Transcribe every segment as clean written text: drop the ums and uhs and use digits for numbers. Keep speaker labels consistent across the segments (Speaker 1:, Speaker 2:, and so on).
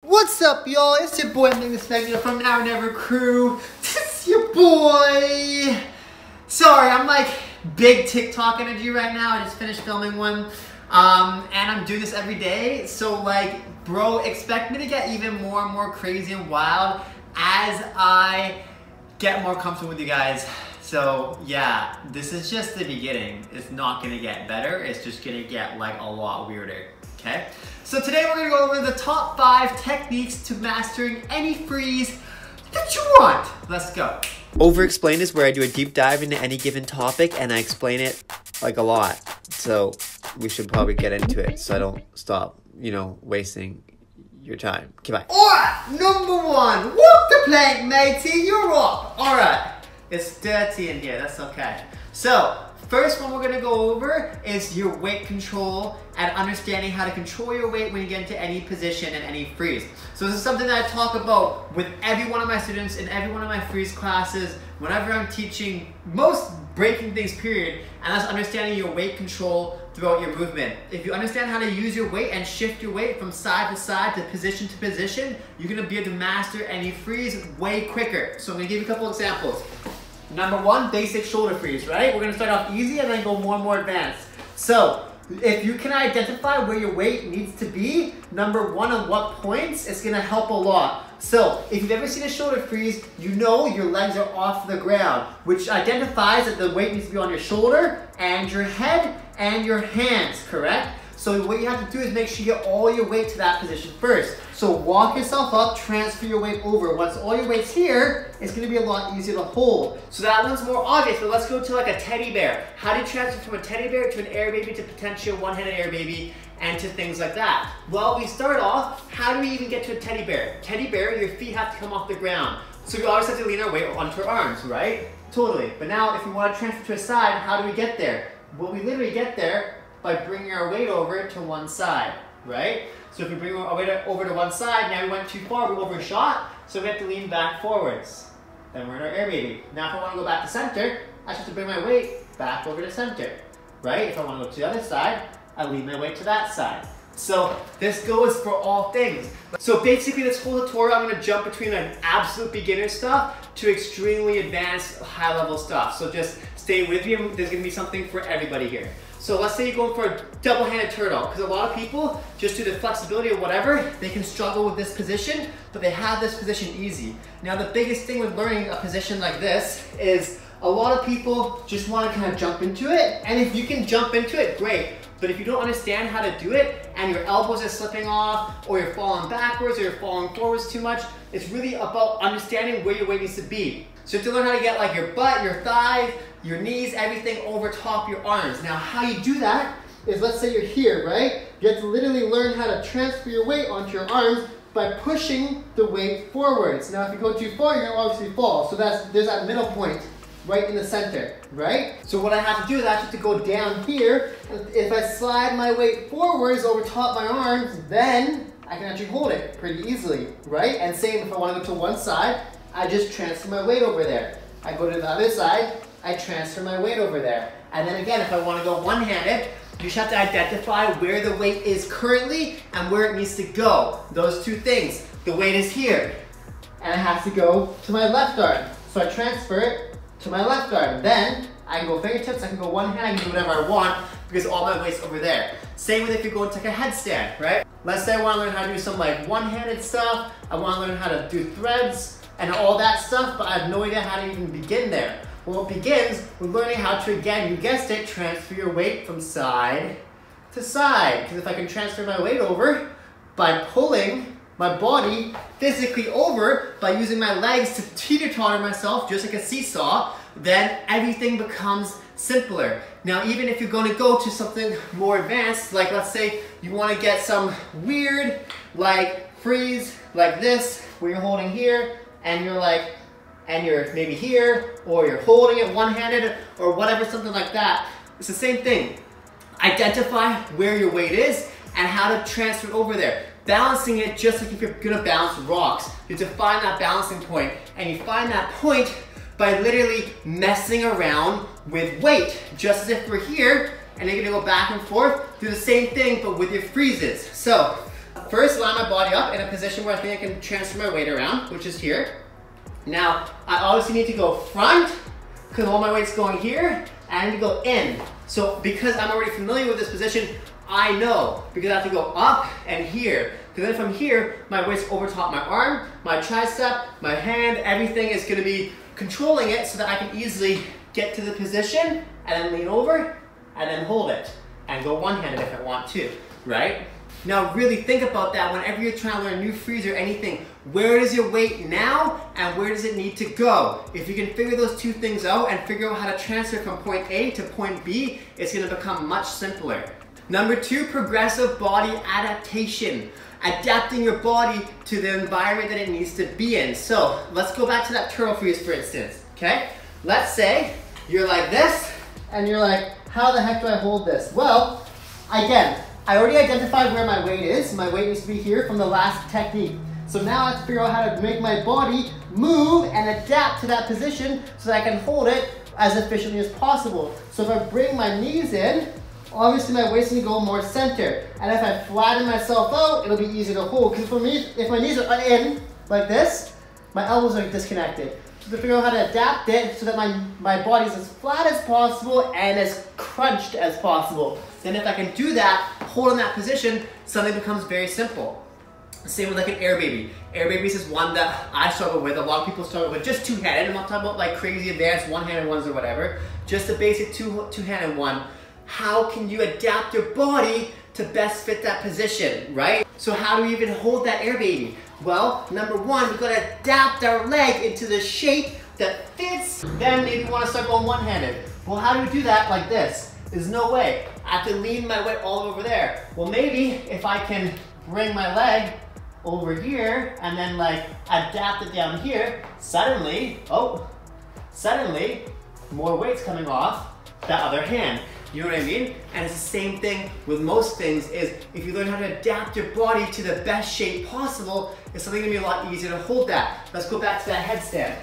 Speaker 1: What's up, y'all? It's your boy Magnus.Magneto from Now or Never crew. This is your boy. Sorry, I'm like big TikTok energy right now. I just finished filming one, and I'm doing this every day. So like, bro, expect me to get even more and more crazy and wild as I get more comfortable with you guys. So yeah, this is just the beginning. It's not gonna get better. It's just gonna get like a lot weirder, okay? So today we're gonna go over the top 5 techniques to mastering any freeze that you want. Let's go. OverExplained is where I do a deep dive into any given topic and I explain it like a lot. So we should probably get into it so I don't stop, wasting your time. Okay, bye. Alright, number 1, walk the plank, matey, you're up. Alright, it's dirty in here, that's okay. So, first one we're gonna go over is your weight control and understanding how to control your weight when you get into any position and any freeze. So this is something that I talk about with every one of my students in every one of my freeze classes, whenever I'm teaching most breaking things period, and that's understanding your weight control throughout your movement. If you understand how to use your weight and shift your weight from side to side to position, you're gonna be able to master any freeze way quicker. So I'm gonna give you a couple examples. Number 1, basic shoulder freeze, right? We're gonna start off easy and then go more and more advanced. So, if you can identify where your weight needs to be, number 1 on what points, it's gonna help a lot. So, if you've ever seen a shoulder freeze, you know your legs are off the ground, which identifies that the weight needs to be on your shoulder and your head and your hands, correct? So what you have to do is make sure you get all your weight to that position first. So walk yourself up, transfer your weight over. Once all your weight's here, it's gonna be a lot easier to hold. So that one's more obvious, but let's go to like a teddy bear. How do you transfer from a teddy bear to an air baby to potential one-handed air baby and to things like that? Well, we start off, how do we even get to a teddy bear? Teddy bear, your feet have to come off the ground. So we always have to lean our weight onto our arms, right? Totally. But now if we want to transfer to a side, how do we get there? Well, we literally get there by bringing our weight over to one side, right? So if we bring our weight over to one side, now we went too far, we overshot, so we have to lean back forwards. Then we're in our air baby. Now if I want to go back to center, I just have to bring my weight back over to center, right? If I want to go to the other side, I lean my weight to that side. So this goes for all things. So basically this whole tutorial, I'm gonna jump between like absolute beginner stuff to extremely advanced high level stuff. So just stay with me, there's gonna be something for everybody here. So let's say you're going for a double-handed turtle, because a lot of people, just due to flexibility or whatever, they can struggle with this position, but they have this position easy. Now the biggest thing with learning a position like this is a lot of people just want to kind of jump into it, and if you can jump into it, great. But if you don't understand how to do it, and your elbows are slipping off, or you're falling backwards, or you're falling forwards too much, it's really about understanding where your weight needs to be. So you have to learn how to get like your butt, your thighs, your knees, everything over top your arms. Now how you do that is, let's say you're here, right? You have to literally learn how to transfer your weight onto your arms by pushing the weight forwards. Now if you go too far, you're gonna obviously fall. So there's that middle point right in the center, right? So what I have to do is I have to go down here. If I slide my weight forwards over top my arms, then I can actually hold it pretty easily, right? And same if I want to go to one side, I just transfer my weight over there. I go to the other side, I transfer my weight over there. And then again, if I want to go one-handed, you just have to identify where the weight is currently and where it needs to go. Those two things. The weight is here, and it has to go to my left arm. So I transfer it to my left arm. Then I can go fingertips, I can go one hand, I can do whatever I want because all my weight's over there. Same with if you go into like a headstand, right? Let's say I want to learn how to do some like one-handed stuff. I want to learn how to do threads and all that stuff, but I have no idea how to even begin there. Well, it begins with learning how to, again, you guessed it, transfer your weight from side to side. Because if I can transfer my weight over by pulling my body physically over by using my legs to teeter-totter myself just like a seesaw, then everything becomes simpler. Now, even if you're going to go to something more advanced, like let's say you want to get some weird, like freeze like this, where you're holding here, and you're maybe here, or you're holding it one-handed, or whatever, something like that. It's the same thing. Identify where your weight is and how to transfer it over there. Balancing it just like if you're gonna balance rocks. You have to find that balancing point, and you find that point by literally messing around with weight. Just as if we're here, and you're gonna go back and forth, do the same thing, but with your freezes. So, first line my body up in a position where I think I can transfer my weight around, which is here. Now, I obviously need to go front, because all my weight's going here, and I need to go in. So because I'm already familiar with this position, I know, because I have to go up and here. Because then from here, my weight's over top my arm, my tricep, my hand, everything is gonna be controlling it so that I can easily get to the position and then lean over and then hold it and go one-handed if I want to, right? Now really think about that whenever you're trying to learn new freeze or anything. Where is your weight now and where does it need to go? If you can figure those two things out and figure out how to transfer from point A to point B, it's gonna become much simpler. Number 2, progressive body adaptation. Adapting your body to the environment that it needs to be in. So let's go back to that turtle freeze for instance, okay? Let's say you're like this and you're like, how the heck do I hold this? Well, again, I already identified where my weight is. My weight needs to be here from the last technique. So now I have to figure out how to make my body move and adapt to that position so that I can hold it as efficiently as possible. So if I bring my knees in, obviously my waist needs to go more center. And if I flatten myself out, it'll be easier to hold. Because for me, if my knees are in like this, my elbows are disconnected. So to figure out how to adapt it so that my body is as flat as possible and as crunched as possible. Then if I can do that, holding that position, something becomes very simple. Same with like an air baby. Air babies is one that I struggle with. A lot of people struggle with just two-handed. I'm not talking about like crazy advanced one-handed ones or whatever. Just a basic two-handed one. How can you adapt your body to best fit that position, right? So how do we even hold that air baby? Well, number 1, we've got to adapt our leg into the shape that fits. Then maybe we want to start going one-handed. Well, how do we do that like this? There's no way. I have to lean my weight all over there. Well, maybe if I can bring my leg over here and then like adapt it down here, suddenly more weight's coming off that other hand. You know what I mean? And it's the same thing with most things is if you learn how to adapt your body to the best shape possible, it's something gonna be a lot easier to hold that. Let's go back to that headstand.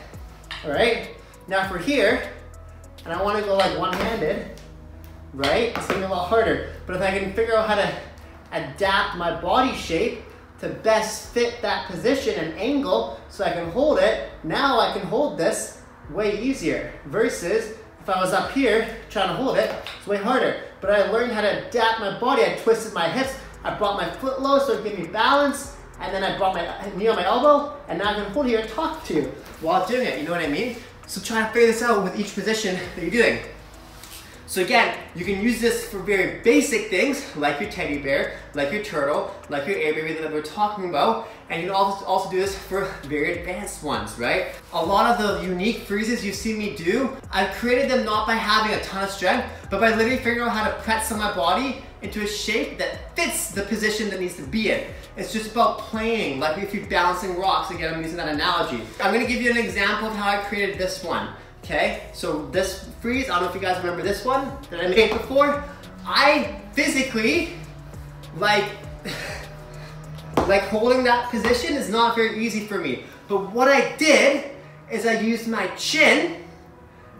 Speaker 1: All right? Now for here, and I wanna go like one-handed, right? It's gonna be a lot harder. But if I can figure out how to adapt my body shape to best fit that position and angle so I can hold it, now I can hold this way easier versus if I was up here trying to hold it, it's way harder. But I learned how to adapt my body. I twisted my hips, I brought my foot low so it gave me balance, and then I brought my knee on my elbow, and now I can hold here and talk to you while doing it, you know what I mean? So try to figure this out with each position that you're doing. So again, you can use this for very basic things like your teddy bear, like your turtle, like your air baby that we're talking about, and you can also do this for very advanced ones, right? A lot of the unique freezes you see me do, I've created them not by having a ton of strength, but by literally figuring out how to pretzel my body into a shape that fits the position that needs to be in. It's just about playing, like if you're balancing rocks. Again, I'm using that analogy. I'm gonna give you an example of how I created this one. Okay, so this freeze, I don't know if you guys remember this one that I made before. I physically, like holding that position is not very easy for me. But what I did is I used my chin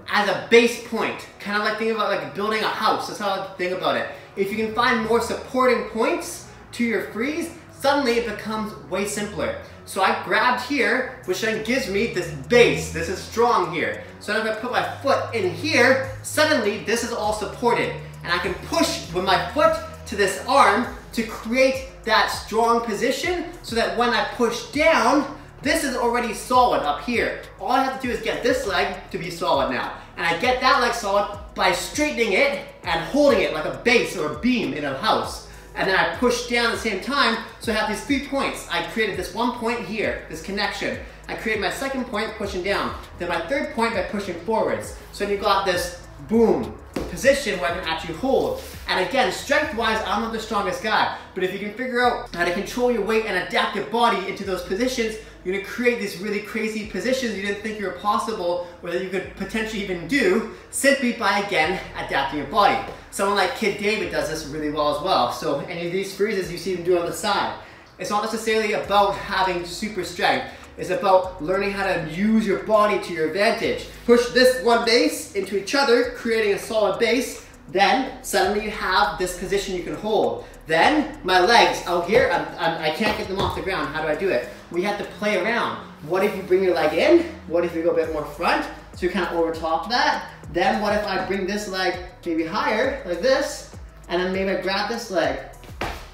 Speaker 1: as a base point. Kind of like thinking about like building a house. That's how I think about it. If you can find more supporting points to your freeze, suddenly it becomes way simpler. So I grabbed here, which then gives me this base. This is strong here. So now if I put my foot in here, suddenly this is all supported. And I can push with my foot to this arm to create that strong position so that when I push down, this is already solid up here. All I have to do is get this leg to be solid now. And I get that leg solid by straightening it and holding it like a base or a beam in a house. And then I push down at the same time, so I have these 3 points. I created this one point here, this connection. I created my second point pushing down. Then my third point by pushing forwards. So then you got this boom position where I can actually hold. And again, strength-wise, I'm not the strongest guy, but if you can figure out how to control your weight and adapt your body into those positions, you're gonna create these really crazy positions you didn't think were possible or that you could potentially even do simply by, again, adapting your body. Someone like Kid David does this really well as well. So any of these freezes you see him do on the side. It's not necessarily about having super strength. It's about learning how to use your body to your advantage. Push this one base into each other, creating a solid base. Then suddenly you have this position you can hold. Then my legs out here, I can't get them off the ground. How do I do it? We have to play around. What if you bring your leg in? What if you go a bit more front? So you kind of over top that. Then what if I bring this leg maybe higher, like this, and then maybe I grab this leg.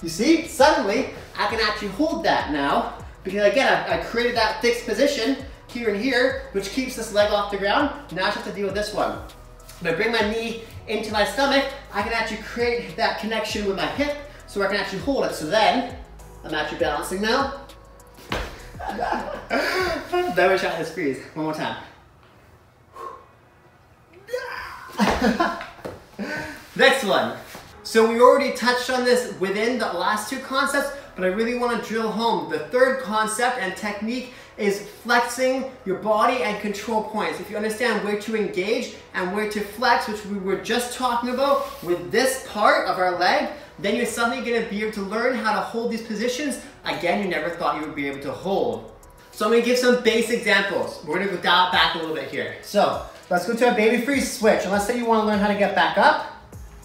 Speaker 1: You see, suddenly I can actually hold that now, because again, I created that fixed position here and here, which keeps this leg off the ground. Now I just have to deal with this one. If I bring my knee into my stomach, I can actually create that connection with my hip, so I can actually hold it. So then, I'm actually balancing now. Then we try this freeze. One more time. Next one. So we already touched on this within the last two concepts, but I really want to drill home. The third concept and technique is flexing your body and control points. If you understand where to engage and where to flex, which we were just talking about with this part of our leg, then you're suddenly going to be able to learn how to hold these positions, again, you never thought you would be able to hold. So I'm going to give some base examples. We're going to go dial it back a little bit here. So let's go to a baby freeze switch. And let's say you want to learn how to get back up,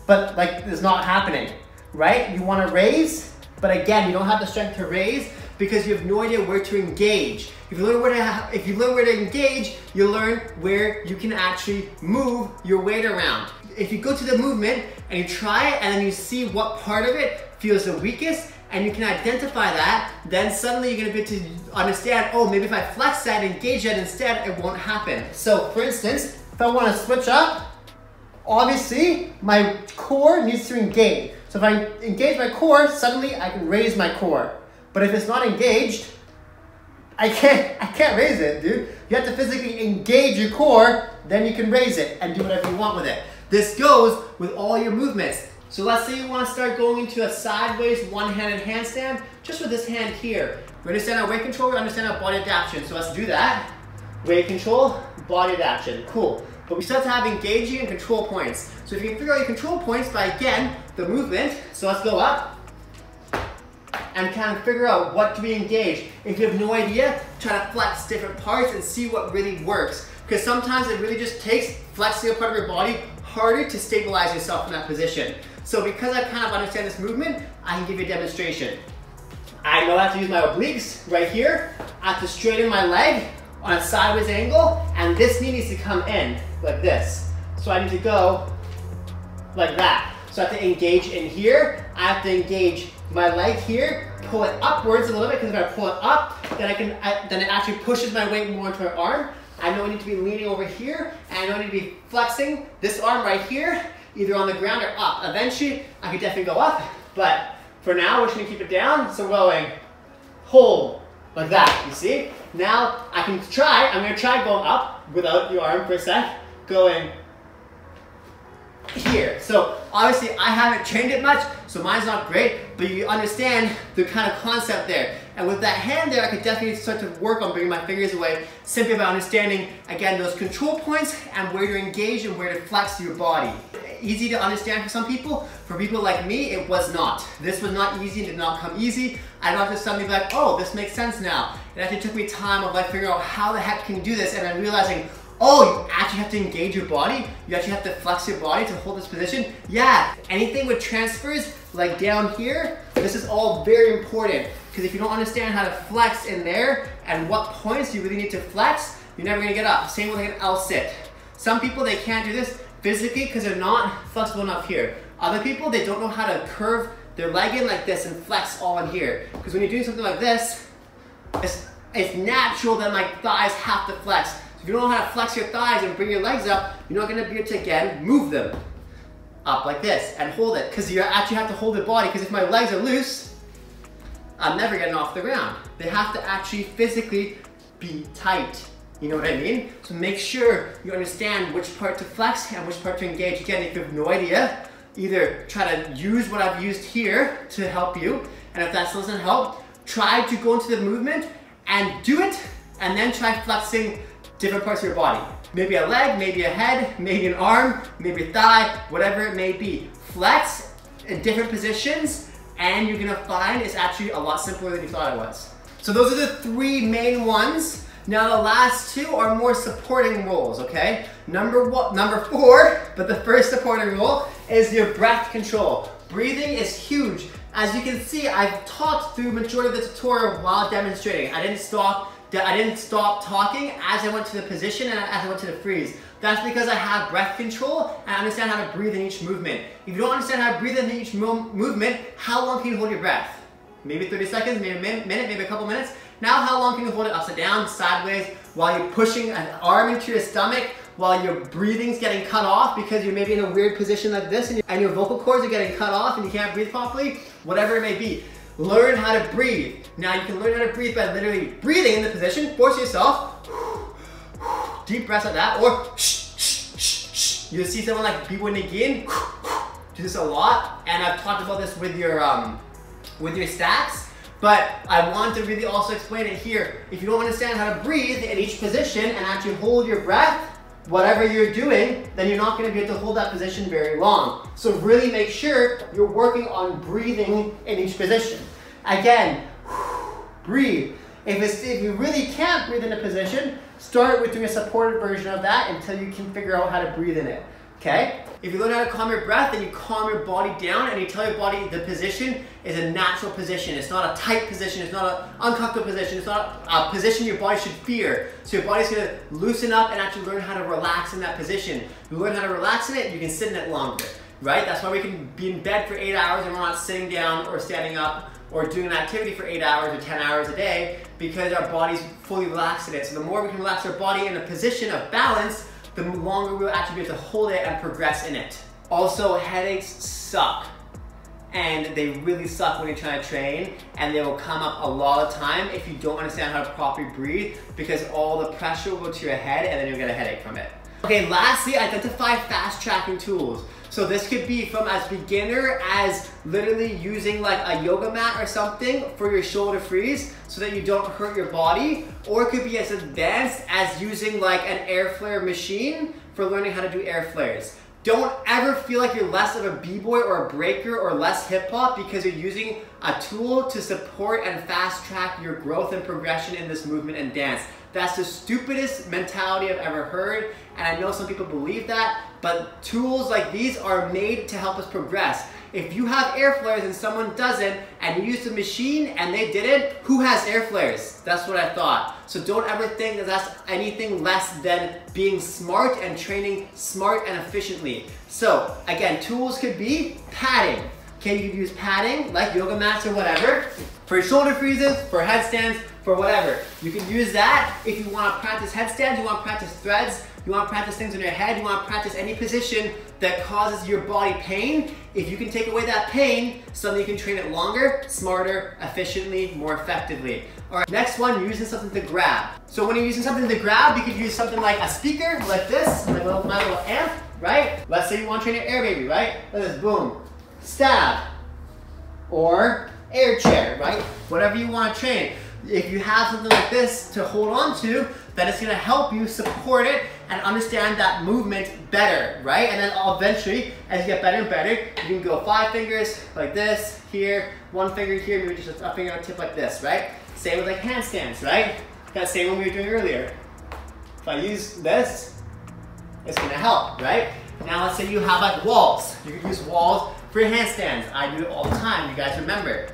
Speaker 1: but like it's not happening, right? You want to raise, but again, you don't have the strength to raise because you have no idea where to engage. If you learn where to engage, you learn where you can actually move your weight around. If you go to the movement and you try it and then you see what part of it feels the weakest and you can identify that, then suddenly you're gonna be able to understand, oh, maybe if I flex that and engage that instead, it won't happen. So for instance, if I wanna switch up, obviously my core needs to engage. So if I engage my core, suddenly I can raise my core. But if it's not engaged, I can't raise it, dude. You have to physically engage your core, then you can raise it and do whatever you want with it. This goes with all your movements. So let's say you want to start going into a sideways one-handed handstand, just with this hand here. We understand our weight control, we understand our body adaptation. So let's do that. Weight control, body adaptation, cool. But we start to have engaging and control points. So if you can figure out your control points by, again, the movement, so let's go up and kind of figure out what to be engaged. If you have no idea, try to flex different parts and see what really works. Because sometimes it really just takes flexing a part of your body harder to stabilize yourself in that position. So because I kind of understand this movement, I can give you a demonstration. I know I have to use my obliques right here. I have to straighten my leg on a sideways angle, and this knee needs to come in like this. So I need to go like that. So I have to engage in here. I have to engage my leg here, pull it upwards a little bit, because if I pull it up, then then it actually pushes my weight more into my arm. I know I need to be leaning over here, and I know I need to be flexing this arm right here, either on the ground or up. Eventually, I could definitely go up, but for now, we're just gonna keep it down. So going, hold, like that, you see? Now, I can try, I'm gonna try going up without your arm for a sec, going here. So obviously I haven't trained it much, so mine's not great, but you understand the kind of concept there. And with that hand there, I could definitely start to work on bringing my fingers away simply by understanding, again, those control points and where to engage and where to flex your body. Easy to understand for some people. For people like me, it was not. This was not easy, it did not come easy. I don't have to suddenly be like, oh, this makes sense now. It actually took me time of like figuring out how the heck can you do this, and then realizing, oh, you actually have to engage your body. You actually have to flex your body to hold this position. Yeah, anything with transfers, like down here, this is all very important. Because if you don't understand how to flex in there and what points you really need to flex, you're never gonna get up. Same with like an L sit. Some people, they can't do this physically because they're not flexible enough here. Other people, they don't know how to curve their leg in like this and flex all in here. Because when you're doing something like this, it's natural that my thighs have to flex. If you don't know how to flex your thighs and bring your legs up, you're not going to be able to, again, move them up like this and hold it. Because you actually have to hold the body, because if my legs are loose, I'm never getting off the ground. They have to actually physically be tight. You know what I mean? So make sure you understand which part to flex and which part to engage. Again, if you have no idea, either try to use what I've used here to help you, and if that still doesn't help, try to go into the movement and do it, and then try flexing different parts of your body. Maybe a leg, maybe a head, maybe an arm, maybe a thigh, whatever it may be. Flex in different positions, and you're gonna find it's actually a lot simpler than you thought it was. So those are the three main ones. Now the last two are more supporting roles, okay? Number 4, but the first supporting role is your breath control. Breathing is huge. As you can see, I've talked through majority of the tutorial while demonstrating. I didn't stop talking as I went to the position and as I went to the freeze. That's because I have breath control and I understand how to breathe in each movement. If you don't understand how to breathe in each movement, how long can you hold your breath? Maybe 30 seconds, maybe a minute, maybe a couple minutes. Now how long can you hold it upside down, sideways, while you're pushing an arm into your stomach, while your breathing's getting cut off because you're maybe in a weird position like this and your vocal cords are getting cut off and you can't breathe properly? Whatever it may be. Learn how to breathe. Now you can learn how to breathe by literally breathing in the position, force yourself, deep breaths like that, or you'll see someone like Bboy do this a lot, and I've talked about this with your stacks, but I want to really also explain it here. If you don't understand how to breathe in each position and actually hold your breath, whatever you're doing, then you're not going to be able to hold that position very long. So really make sure you're working on breathing in each position. Again, breathe. If you really can't breathe in a position, start with doing a supported version of that until you can figure out how to breathe in it. Okay? If you learn how to calm your breath, then you calm your body down and you tell your body the position is a natural position. It's not a tight position, it's not an uncomfortable position, it's not a position your body should fear. So your body's gonna loosen up and actually learn how to relax in that position. You learn how to relax in it, you can sit in it longer, right? That's why we can be in bed for 8 hours and we're not sitting down or standing up or doing an activity for 8 hours or 10 hours a day, because our body's fully relaxed in it. So the more we can relax our body in a position of balance, the longer we'll actually be able to hold it and progress in it. Also, headaches suck. And they really suck when you're trying to train, and they will come up a lot of time if you don't understand how to properly breathe, because all the pressure will go to your head and then you'll get a headache from it. Okay, lastly, identify fast tracking tools. So this could be from as beginner as literally using like a yoga mat or something for your shoulder freeze so that you don't hurt your body, or it could be as advanced as using like an air flare machine for learning how to do air flares. Don't ever feel like you're less of a b-boy or a breaker or less hip hop because you're using a tool to support and fast track your growth and progression in this movement and dance. That's the stupidest mentality I've ever heard, and I know some people believe that, but tools like these are made to help us progress. If you have air flares and someone doesn't, and you use the machine and they did it, who has air flares? That's what I thought. So don't ever think that that's anything less than being smart and training smart and efficiently. So again, tools could be padding. Okay, you could use padding, like yoga mats or whatever, for shoulder freezes, for headstands, for whatever. You can use that if you want to practice headstands, you want to practice threads, you want to practice things in your head, you want to practice any position that causes your body pain. If you can take away that pain, suddenly you can train it longer, smarter, efficiently, more effectively. All right, next one, using something to grab. So when you're using something to grab, you could use something like a speaker, like this, my little amp, right? Let's say you want to train your air baby, right? Like this, boom, stab, or air chair, right? Whatever you want to train. If you have something like this to hold on to, then it's going to help you support it and understand that movement better, right? And then eventually, as you get better and better, you can go 5 fingers like this, here, 1 finger here, maybe just a finger on tip like this, right? Same with like handstands, right? That same one we were doing earlier. If I use this, it's going to help, right? Now let's say you have like walls. You can use walls for your handstands. I do it all the time, you guys remember.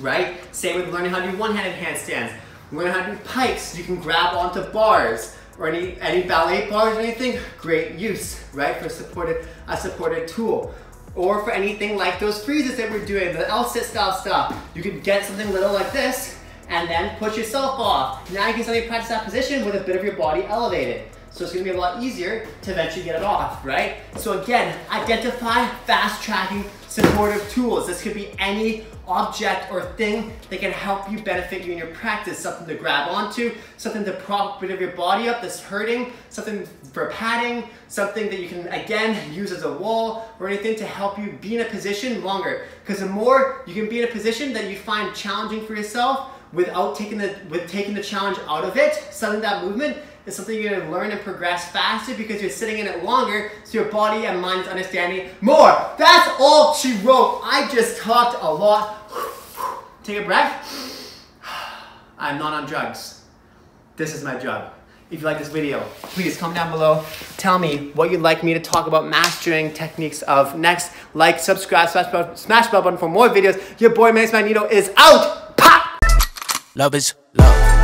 Speaker 1: Right? Same with learning how to do one-handed handstands. Learning how to do pikes. You can grab onto bars or any ballet bars or anything. Great use, right? For a supported tool. Or for anything like those freezes that we're doing, the L-sit style stuff. You could get something little like this and then push yourself off. Now you can suddenly practice that position with a bit of your body elevated. So it's going to be a lot easier to eventually get it off, right? So again, identify fast tracking supportive tools. This could be any object or thing that can help you benefit you in your practice. Something to grab onto, something to prop a bit of your body up that's hurting, something for padding, something that you can, again, use as a wall or anything to help you be in a position longer. Because the more you can be in a position that you find challenging for yourself without taking the challenge out of it, suddenly that movement is something you're going to learn and progress faster because you're sitting in it longer, so your body and mind is understanding more. That's all she wrote. I just talked a lot. Take a breath. I'm not on drugs. This is my drug. if you like this video. Please comment down below. Tell me what you'd like me to talk about mastering techniques of next. Like, subscribe, smash bell button for more videos. Your boy Magnus.Magneto is out. Pop!
Speaker 2: Love is love.